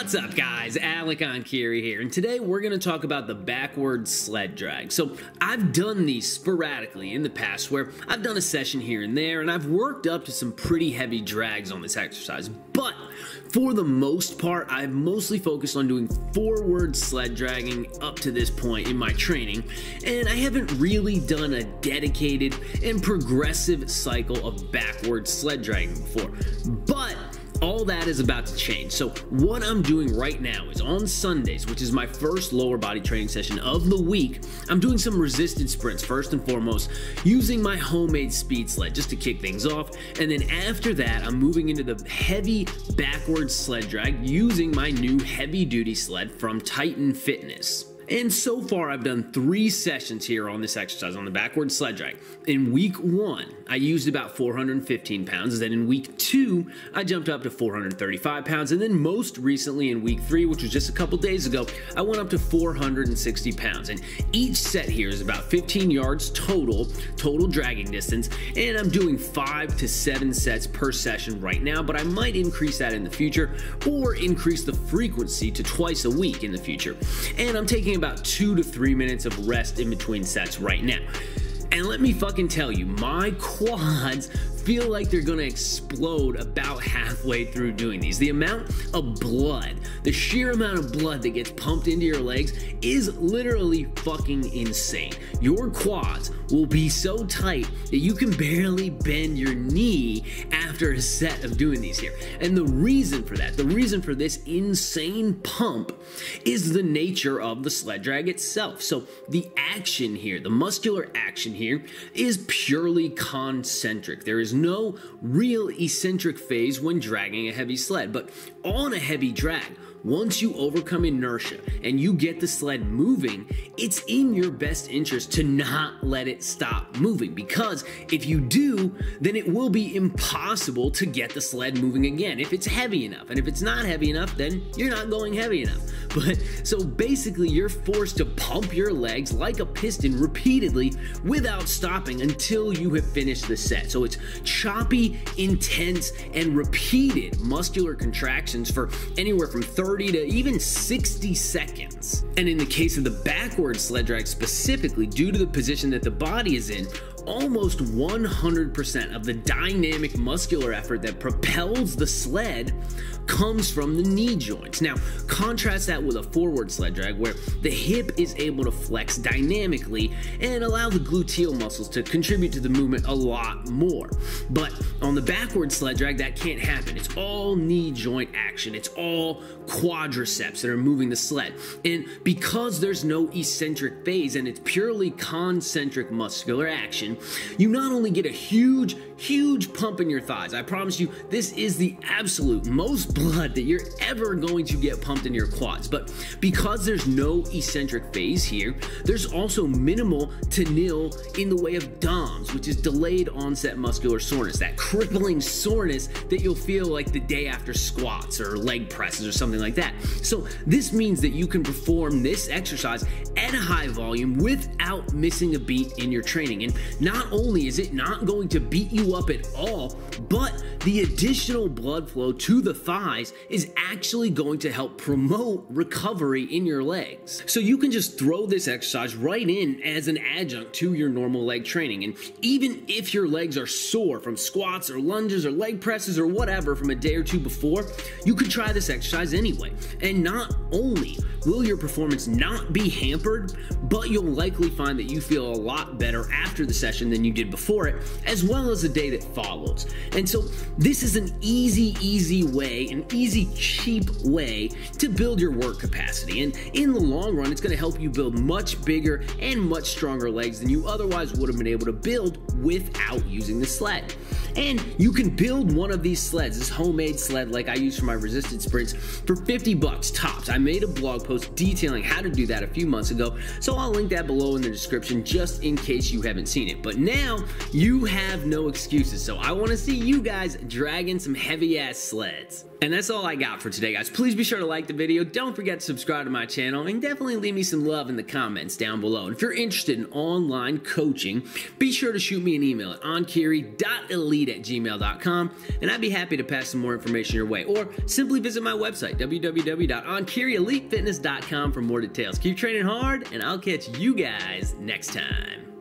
What's up, guys? Enkiri here, and today we're going to talk about the backward sled drag. So I've done these sporadically in the past where I've done a session here and there, and I've worked up to some pretty heavy drags on this exercise. But for the most part, I've mostly focused on doing forward sled dragging up to this point in my training, and I haven't really done a dedicated and progressive cycle of backward sled dragging before. But all that is about to change. So what I'm doing right now is on Sundays, which is my first lower body training session of the week, I'm doing some resisted sprints first and foremost, using my homemade speed sled just to kick things off. And then after that, I'm moving into the heavy backward sled drag using my new heavy duty sled from Titan Fitness. And so far, I've done 3 sessions here on this exercise on the backward sled drag. In week 1, I used about 415 pounds. Then in week 2, I jumped up to 435 pounds. And then most recently in week 3, which was just a couple days ago, I went up to 460 pounds. And each set here is about 15 yards total dragging distance. And I'm doing 5 to 7 sets per session right now, but I might increase that in the future or increase the frequency to twice a week in the future. And I'm taking about 2 to 3 minutes of rest in between sets right now. And let me fucking tell you, my quads feel like they're gonna explode about halfway through doing these. The amount of blood, the sheer amount of blood that gets pumped into your legs is literally fucking insane. Your quads will be so tight that you can barely bend your knee after a set of doing these here. And the reason for that, the reason for this insane pump is the nature of the sled drag itself. So the action here, the muscular action here is purely concentric. There is no real eccentric phase when dragging a heavy sled, but on a heavy drag, once you overcome inertia and you get the sled moving, it's in your best interest to not let it stop moving, because if you do, then it will be impossible to get the sled moving again if it's heavy enough. And if it's not heavy enough, then you're not going heavy enough. But so basically you're forced to pump your legs like a piston repeatedly without stopping until you have finished the set. So it's choppy, intense, and repeated muscular contractions for anywhere from 30 to even 60 seconds. And in the case of the backward sled drag specifically, due to the position that the body is in, almost 100% of the dynamic muscular effort that propels the sled comes from the knee joints. Now, contrast that with a forward sled drag where the hip is able to flex dynamically and allow the gluteal muscles to contribute to the movement a lot more. But on the backward sled drag, that can't happen. It's all knee joint action. It's all quadriceps that are moving the sled. And because there's no eccentric phase and it's purely concentric muscular action, you not only get a huge pump in your thighs. I promise you, this is the absolute most blood that you're ever going to get pumped in your quads. But because there's no eccentric phase here, there's also minimal to nil in the way of DOMS, which is delayed onset muscular soreness, that crippling soreness that you'll feel like the day after squats or leg presses or something like that. So this means that you can perform this exercise at a high volume without missing a beat in your training. And not only is it not going to beat you up at all, but the additional blood flow to the thighs is actually going to help promote recovery in your legs. So you can just throw this exercise right in as an adjunct to your normal leg training. And even if your legs are sore from squats or lunges or leg presses or whatever from a day or two before, you could try this exercise anyway. And not only will your performance not be hampered, but you'll likely find that you feel a lot better after the session than you did before it, as well as the day that follows. And so this is an easy way, an easy, cheap way to build your work capacity. And in the long run, it's going to help you build much bigger and much stronger legs than you otherwise would have been able to build without using the sled. And you can build one of these sleds, this homemade sled like I use for my resisted sprints, for 50 bucks tops. I made a blog post detailing how to do that a few months ago, so I'll link that below in the description just in case you haven't seen it. But now you have no excuses, so I want to see you guys dragging some heavy ass sleds. And that's all I got for today, guys. Please be sure to like the video. Don't forget to subscribe to my channel, and definitely leave me some love in the comments down below. And if you're interested in online coaching, be sure to shoot me an email at enkiri.elite@gmail.com, and I'd be happy to pass some more information your way. Or simply visit my website, www.enkirielitefitness.com, for more details. Keep training hard, and I'll catch you guys next time.